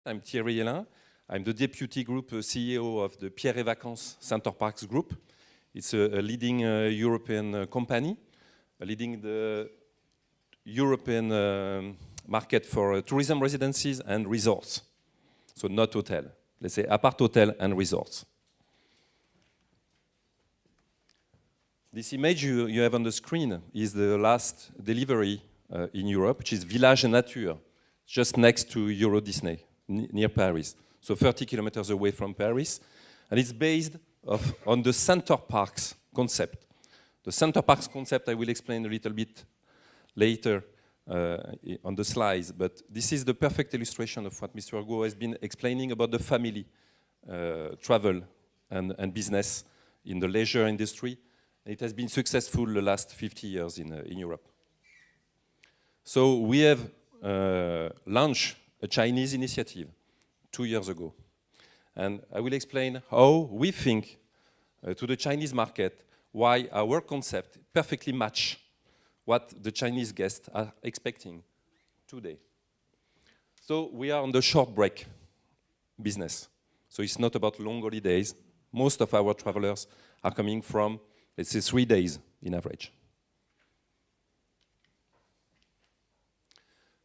I'm Thierry Hélin. I'm the Deputy Group CEO of the Pierre et Vacances Center Parcs Group. It's a leading European company, leading the European market for tourism residencies and resorts. So not hotel, let's say apart hotel and resorts. This image you have on the screen is the last delivery in Europe, which is Village Nature, just next to Euro Disney, near Paris. So 30 kilometers away from Paris. And it's based on the Center Parcs concept. The Center Parcs concept I will explain a little bit later on the slides, but this is the perfect illustration of what Mr. Hugo has been explaining about the family travel and business in the leisure industry. It has been successful the last 50 years in Europe. So we have launched a Chinese initiative 2 years ago. And I will explain how we think to the Chinese market, why our concept perfectly match what the Chinese guests are expecting today. So we are on the short break business. So it's not about long holidays. Most of our travelers are coming from, let's say, 3 days in average.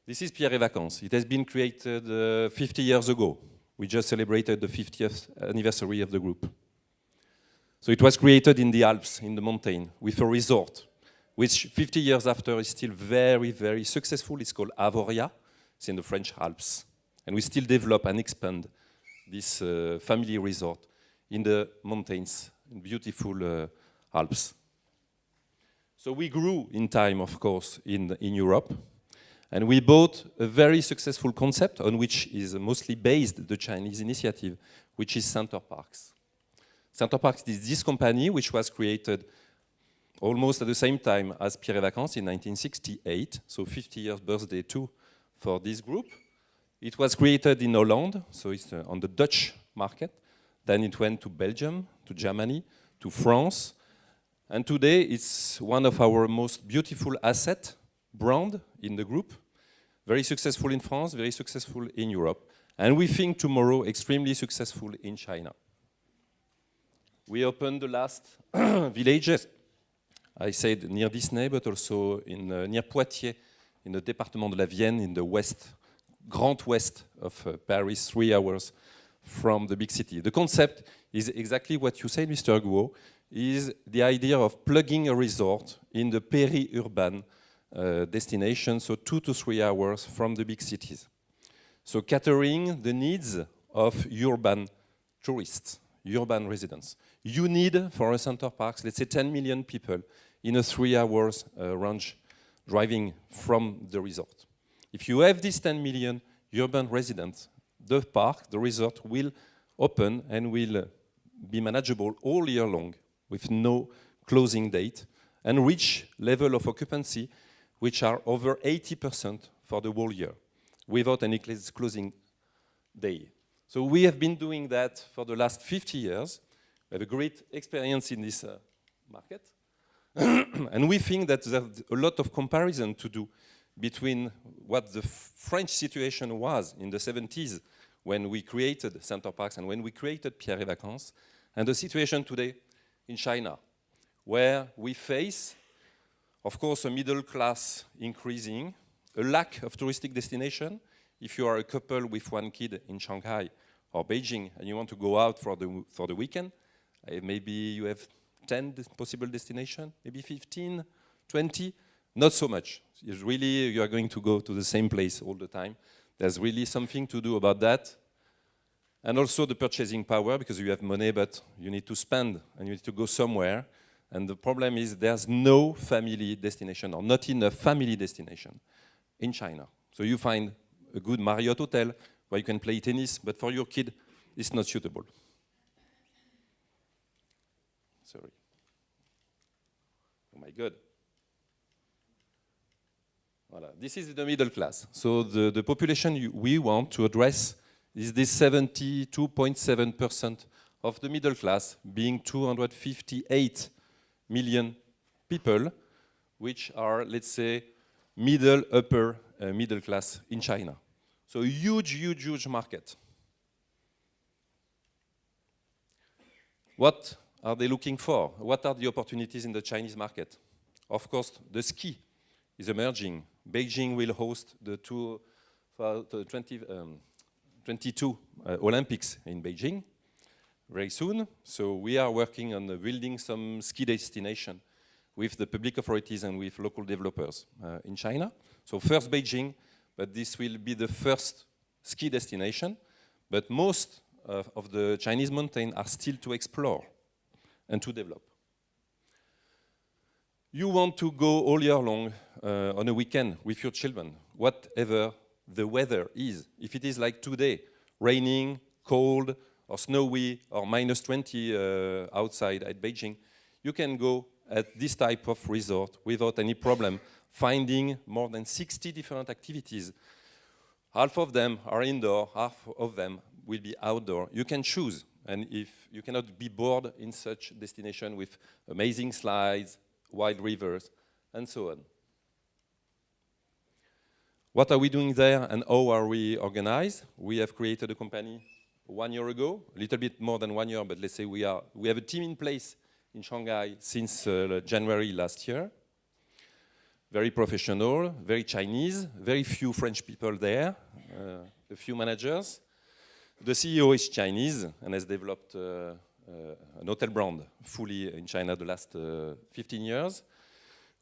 This is Pierre et Vacances. It has been created 50 years ago. We just celebrated the 50th anniversary of the group. So it was created in the Alps, in the mountain, with a resort, which 50 years after is still very, very successful. It's called Avoria. It's in the French Alps. And we still develop and expand this family resort in the mountains, in beautiful Alps. So we grew in time, of course, in Europe. And we bought a very successful concept on which is mostly based the Chinese initiative, which is Center Parcs. Center Parcs is this company which was created almost at the same time as Pierre et Vacances in 1968, so 50 years birthday too for this group. It was created in Holland, so it's on the Dutch market. Then it went to Belgium, to Germany, to France. And today it's one of our most beautiful assets, brand in the group, very successful in France, very successful in Europe, and we think tomorrow extremely successful in China. We opened the last villages, I said near Disney, but also in near Poitiers, in the Département de la Vienne, in the west, grand west of Paris, 3 hours from the big city. The concept is exactly what you said, Mr. Guo, is the idea of plugging a resort in the peri-urban destination, so 2 to 3 hours from the big cities. So catering the needs of urban tourists, urban residents. You need, for a Center Parcs, let's say 10 million people in a 3 hours range driving from the resort. If you have these 10 million urban residents, the park, the resort will open and will be manageable all year long with no closing date and reach level of occupancy which are over 80% for the whole year, without any closing day. So we have been doing that for the last 50 years. We have a great experience in this market. And we think that there's a lot of comparison to do between what the French situation was in the 70s when we created Center Parcs and when we created Pierre et Vacances, and the situation today in China, where we face, of course, a middle class increasing, a lack of touristic destination. If you are a couple with 1 kid in Shanghai or Beijing and you want to go out for the weekend, maybe you have 10 possible destinations, maybe 15, 20, not so much. It's really, you are going to go to the same place all the time. There's really something to do about that. And also the purchasing power, because you have money, but you need to spend and you need to go somewhere. And the problem is there's no family destination or not enough family destination in China. So you find a good Marriott hotel where you can play tennis, but for your kid, it's not suitable. Sorry. Oh my God. Voilà. This is the middle class. So the population we want to address is this 72.7% of the middle class, being 258 million people, which are, let's say, upper middle class in China. So a huge, huge, huge market. What are they looking for? What are the opportunities in the Chinese market? Of course, the ski is emerging. Beijing will host the 2022 Olympics in Beijing very soon. So we are working on building some ski destination with the public authorities and with local developers in China. So first Beijing, but this will be the first ski destination. But most of the Chinese mountains are still to explore and to develop. You want to go all year long on a weekend with your children, whatever the weather is. If it is like today, raining, cold, or snowy, or minus 20 outside at Beijing, you can go at this type of resort without any problem, finding more than 60 different activities. Half of them are indoor, half of them will be outdoor. You can choose, and if you cannot be bored in such destination with amazing slides, wild rivers, and so on. What are we doing there and how are we organized? We have created a company 1 year ago, a little bit more than 1 year, but let's say we have a team in place in Shanghai since January last year. Very professional, very Chinese, very few French people there, a few managers. The CEO is Chinese and has developed an hotel brand fully in China the last 15 years.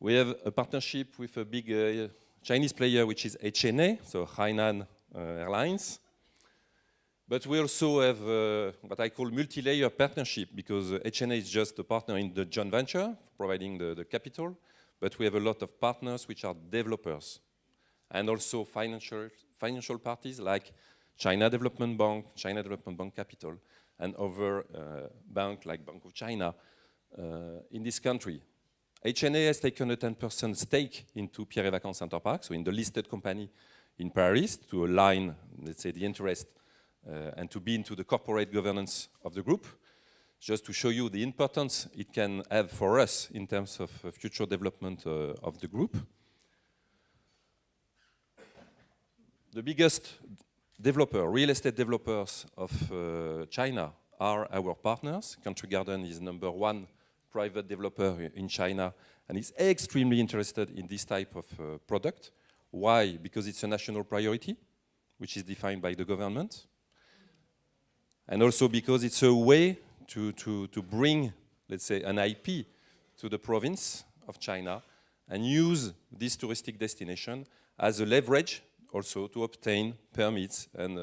We have a partnership with a big Chinese player, which is HNA, so Hainan Airlines. But we also have what I call multi-layer partnership, because HNA is just a partner in the joint venture, providing the capital. But we have a lot of partners which are developers and also financial parties like China Development Bank Capital, and other banks like Bank of China in this country. HNA has taken a 10% stake into Pierre et Vacances Center Parcs, so in the listed company in Paris, to align, let's say, the interest and to be into the corporate governance of the group, just to show you the importance it can have for us in terms of future development of the group. The biggest real estate developers of China are our partners. Country Garden is #1 private developer in China and is extremely interested in this type of product. Why? Because it's a national priority, which is defined by the government. And also because it's a way to bring, let's say, an IP to the province of China and use this touristic destination as a leverage also to obtain permits and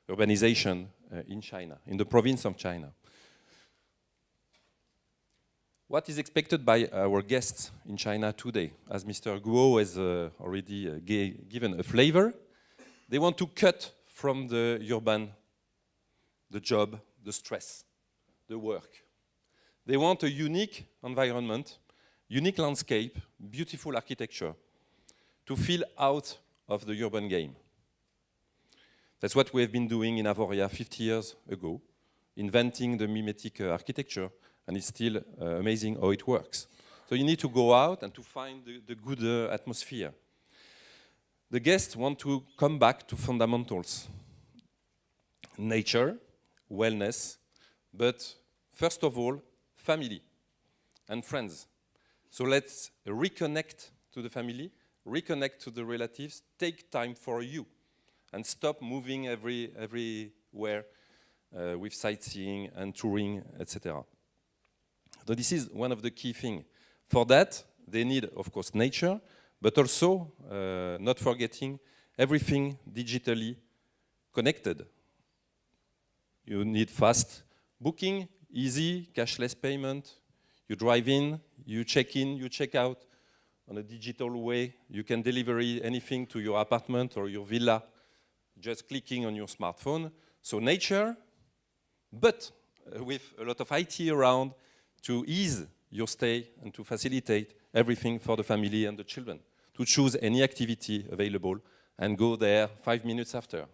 urbanization in China, in the province of China. What is expected by our guests in China today? As Mr. Guo has already given a flavor, they want to cut from the urban, the job, the stress, the work. They want a unique environment, unique landscape, beautiful architecture to feel out of the urban game. That's what we have been doing in Avoria 50 years ago, inventing the mimetic architecture, and it's still amazing how it works. So you need to go out and to find the good atmosphere. The guests want to come back to fundamentals. Nature, wellness, but first of all, family and friends. So let's reconnect to the family, reconnect to the relatives, take time for you, and stop moving everywhere with sightseeing and touring, etc. So this is one of the key things. For that, they need, of course, nature, but also, not forgetting, everything digitally connected. You need fast booking, easy, cashless payment. You drive in, you check out on a digital way. You can deliver anything to your apartment or your villa, just clicking on your smartphone. So nature, but with a lot of IT around to ease your stay and to facilitate everything for the family and the children, to choose any activity available and go there 5 minutes after.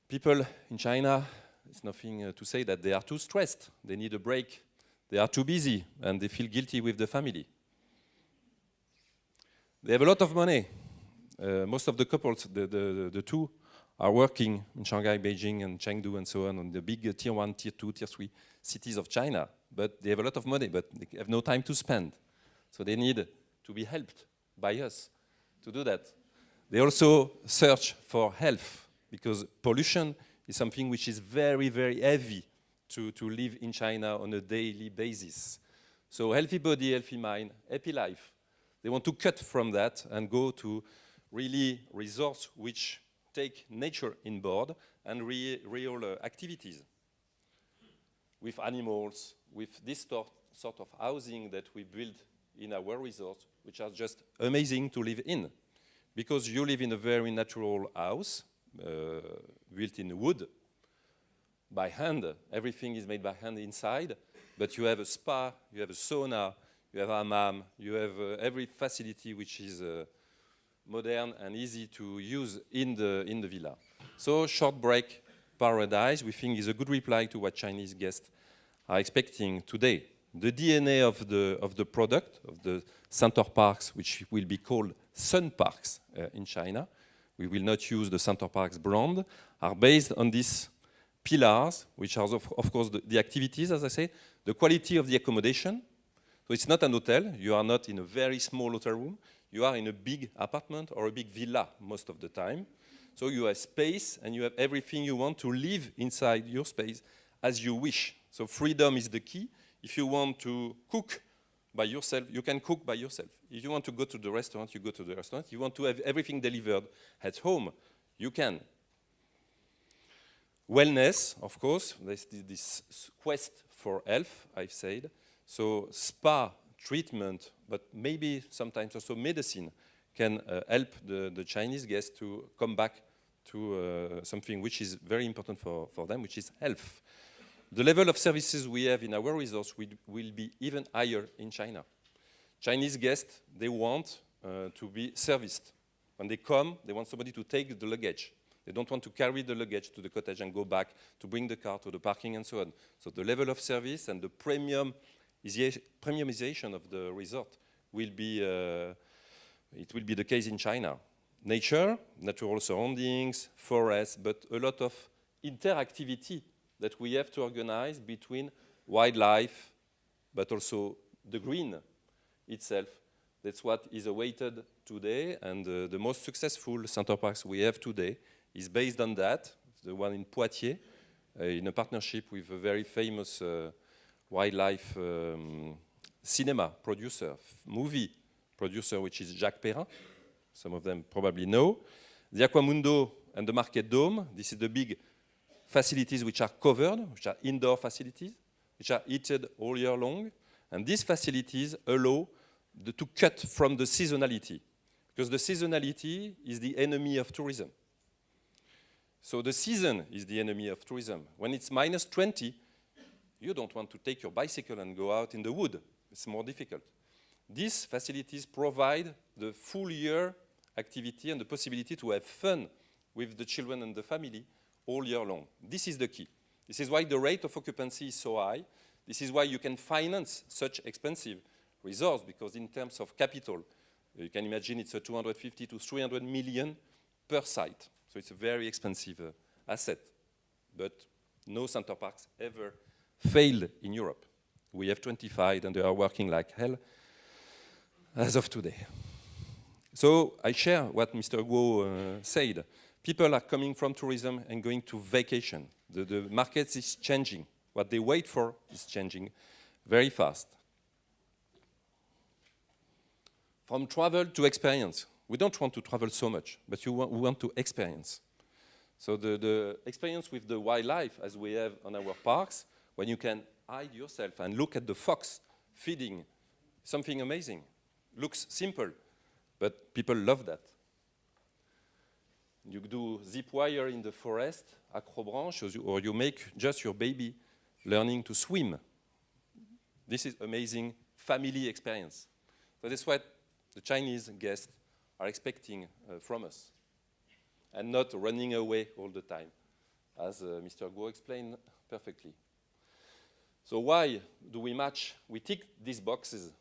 People in China, it's nothing to say that they are too stressed. They need a break. They are too busy and they feel guilty with the family. They have a lot of money. most of the couples, the two, are working in Shanghai, Beijing, and Chengdu, and so on the big tier 1, tier 2, tier 3 cities of China. But they have a lot of money, but they have no time to spend. So they need to be helped by us to do that. They also search for health, because pollution is something which is very, very heavy to live in China on a daily basis. So healthy body, healthy mind, happy life. They want to cut from that and go to really resorts which take nature in board and real activities with animals, with this sort of housing that we build in our resorts, which are just amazing to live in. Because you live in a very natural house, built in wood, by hand. Everything is made by hand inside, but you have a spa, you have a sauna, you have a hammam, you have every facility which is modern and easy to use in the villa. So short break paradise, we think, is a good reply to what Chinese guests are expecting today. The DNA of the product, of the Center Parcs, which will be called Sun Parks in China, we will not use the Center Parcs brand, are based on these pillars, which are, of course, the activities, as I say, the quality of the accommodation. So it's not an hotel. You are not in a very small hotel room. You are in a big apartment or a big villa most of the time. So you have space and you have everything you want to live inside your space as you wish. So freedom is the key. If you want to cook by yourself, you can cook by yourself. If you want to go to the restaurant, you go to the restaurant. If you want to have everything delivered at home, you can. Wellness, of course, there's this quest for health, I've said. So spa, treatment, but maybe sometimes also medicine can help the Chinese guests to come back to something which is very important for them, which is health. The level of services we have in our resorts will be even higher in China. Chinese guests, they want to be serviced. When they come, they want somebody to take the luggage. They don't want to carry the luggage to the cottage and go back to bring the car to the parking and so on. So the level of service and the premiumization of the resort will be, it will be the case in China. Nature, natural surroundings, forests, but a lot of interactivity that we have to organize between wildlife, but also the green itself. That's what is awaited today, and the most successful Center Parcs we have today is based on that, the one in Poitiers, in a partnership with a very famous wildlife cinema producer, movie producer, which is Jacques Perrin. Some of them probably know. The Aquamundo and the Market Dome, this is the big facilities which are covered, which are indoor facilities, which are heated all year long. And these facilities allow to cut from the seasonality, because the seasonality is the enemy of tourism. So the season is the enemy of tourism. When it's minus 20, you don't want to take your bicycle and go out in the wood. It's more difficult. These facilities provide the full year activity and the possibility to have fun with the children and the family all year long. This is the key. This is why the rate of occupancy is so high. This is why you can finance such expensive resorts, because in terms of capital, you can imagine it's a 250 to 300 million per site. So it's a very expensive asset. But no Center Parcs ever failed in Europe. We have 25 and they are working like hell as of today. So I share what Mr. Guo said. People are coming from tourism and going to vacation. The market is changing. What they wait for is changing very fast. From travel to experience. We don't want to travel so much, but we want to experience. So the experience with the wildlife, as we have on our parks, when you can hide yourself and look at the fox feeding, something amazing. Looks simple, but people love that. You do zip wire in the forest, acrobranche, or you make just your baby learning to swim. This is amazing family experience. So that's what the Chinese guests are expecting from us, and not running away all the time, as Mr. Guo explained perfectly. So why do we tick these boxes?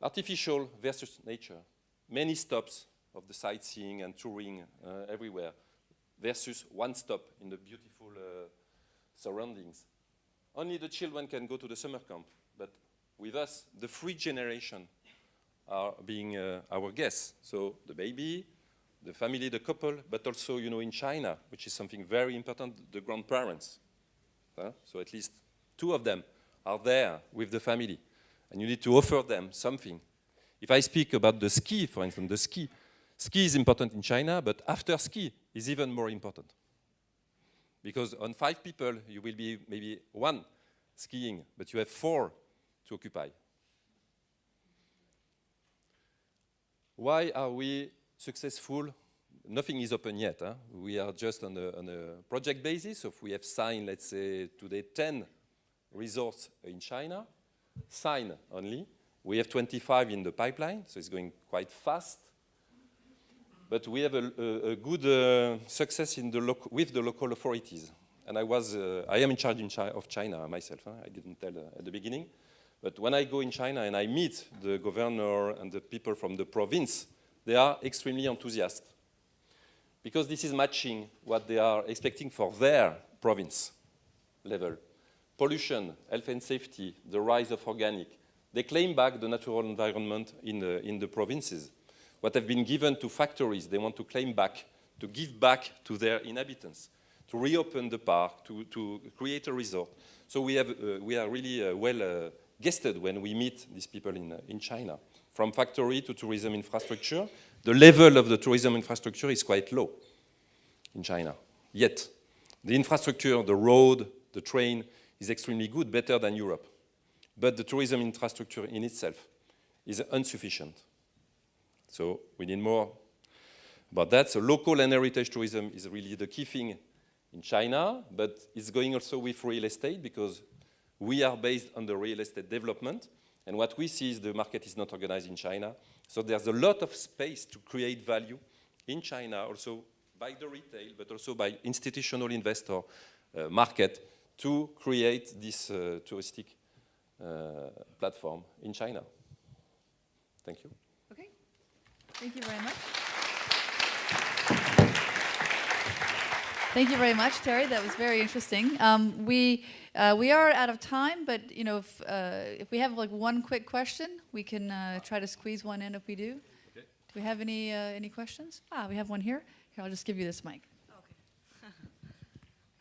Artificial versus nature. Many stops of the sightseeing and touring everywhere, versus one stop in the beautiful surroundings. Only the children can go to the summer camp, but with us, the free generation are being our guests. So the baby, the family, the couple, but also, you know, in China, which is something very important, the grandparents. So at least 2 of them are there with the family, and you need to offer them something. If I speak about the ski, for instance, the ski is important in China, but after ski is even more important. Because on 5 people, you will be maybe 1 skiing, but you have 4 to occupy. Why are we successful? Nothing is open yet. We are just on a project basis. So if we have signed, let's say, today 10 resorts in China, signed only. We have 25 in the pipeline, so it's going quite fast. But we have a good success in with the local authorities. And I am in charge of China myself. I didn't tell at the beginning. But when I go in China and I meet the governor and the people from the province, they are extremely enthusiastic. Because this is matching what they are expecting for their province level. Pollution, health and safety, the rise of organic. They claim back the natural environment in the provinces. What have been given to factories, they want to claim back, to give back to their inhabitants, to reopen the park, to create a resort. So we are really well guested when we meet these people in China. From factory to tourism infrastructure, the level of the tourism infrastructure is quite low in China. Yet, the infrastructure, the road, the train is extremely good, better than Europe. But the tourism infrastructure in itself is insufficient. So we need more about that. So local and heritage tourism is really the key thing in China, but it's going also with real estate because we are based on the real estate development. And what we see is the market is not organized in China. So there's a lot of space to create value in China, also by the retail, but also by institutional investor market to create this touristic platform in China. Thank you. Okay. Thank you very much. Thank you very much, Terry. That was very interesting. We are out of time, but you know, if we have like one quick question, we can try to squeeze one in if we do. Okay. Do we have any questions? We have one here. Here, I'll just give you this mic. Okay.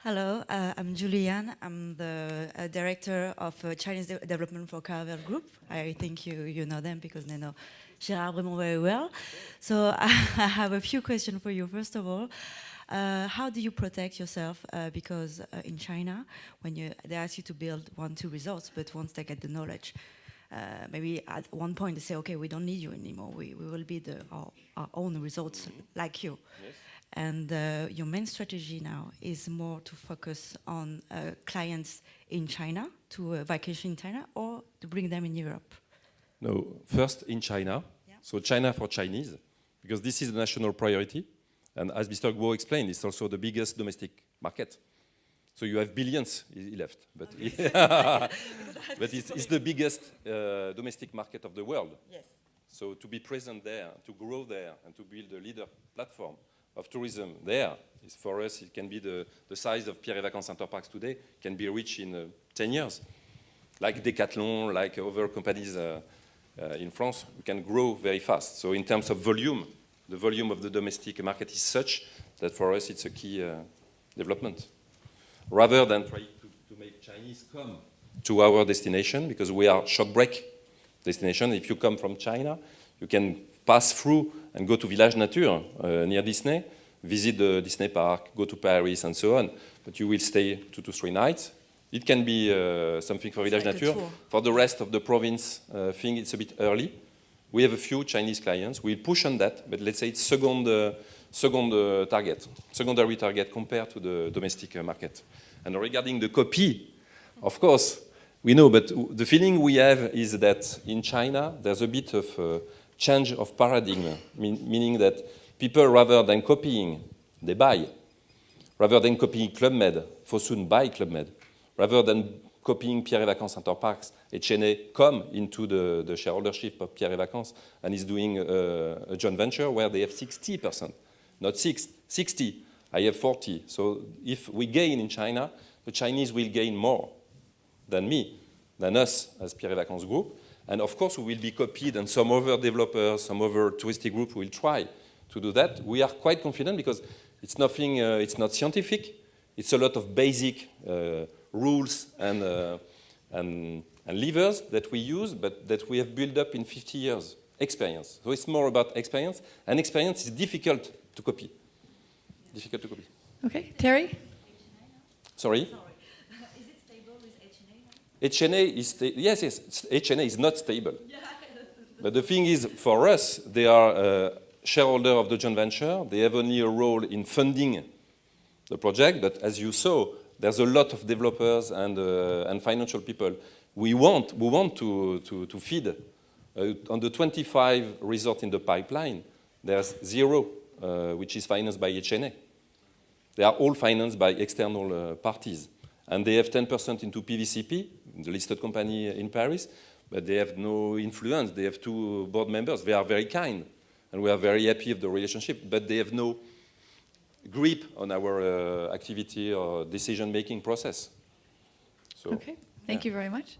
Hello, I'm Julianne. I'm the director of Chinese development for Caravel Group. I think you know them because they know Gérard Bremond very well. So I have a few questions for you. First of all, how do you protect yourself? Because in China, when they ask you to build 1-2 resorts, but once they get the knowledge, maybe at one point they say, okay, we don't need you anymore. We will be our own resorts like you. Yes. And your main strategy now is more to focus on clients in China, to vacation in China, or to bring them in Europe? No, first in China. Yeah. So China for Chinese, because this is the national priority. And as Mr. Guo explained, it's also the biggest domestic market. So you have billions left, but, okay. But it's the biggest domestic market of the world. Yes. So to be present there, to grow there, and to build a leader platform of tourism there, is for us, it can be the size of Pierre et Vacances Center Parcs today, can be reached in 10 years. Like Decathlon, like other companies in France, we can grow very fast. So in terms of volume, the volume of the domestic market is such that for us it's a key development. Rather than try to make Chinese come to our destination, because we are short break destination. If you come from China, you can pass through and go to Village Nature near Disney, visit the Disney park, go to Paris and so on, but you will stay 2 to 3 nights. It can be something for Village Nature. For the rest of the province thing, it's a bit early. We have a few Chinese clients. We'll push on that, but let's say it's secondary target compared to the domestic market. And regarding the copy, of course, we know, but the feeling we have is that in China, there's a bit of change of paradigm, meaning that people, rather than copying, they buy. Rather than copying Club Med, Fosun buy Club Med. Rather than copying Pierre et Vacances Interparks, HNA come into the shareholdership of Pierre et Vacances and is doing a joint venture where they have 60%, not 60. I have 40. So if we gain in China, the Chinese will gain more than me, than us as Pierre et Vacances Group. And of course, we will be copied, and some other developers, some other touristic group will try to do that. We are quite confident because it's nothing, it's not scientific. It's a lot of basic rules and levers that we use, but that we have built up in 50 years experience. So it's more about experience, and experience is difficult to copy. Difficult to copy. Okay, Terry? Sorry? Is it stable with HNA? HNA is yes, HNA is not stable. But the thing is, for us, they are a shareholder of the joint venture. They have only a role in funding the project. But as you saw, there's a lot of developers and financial people. We want to feed. On the 25 resorts in the pipeline, there's 0, which is financed by HNA. They are all financed by external parties. And they have 10% into PVCP, the listed company in Paris, but they have no influence. They have 2 board members. They are very kind, and we are very happy with the relationship, but they have no grip on our activity or decision-making process. So, Okay, thank you very much.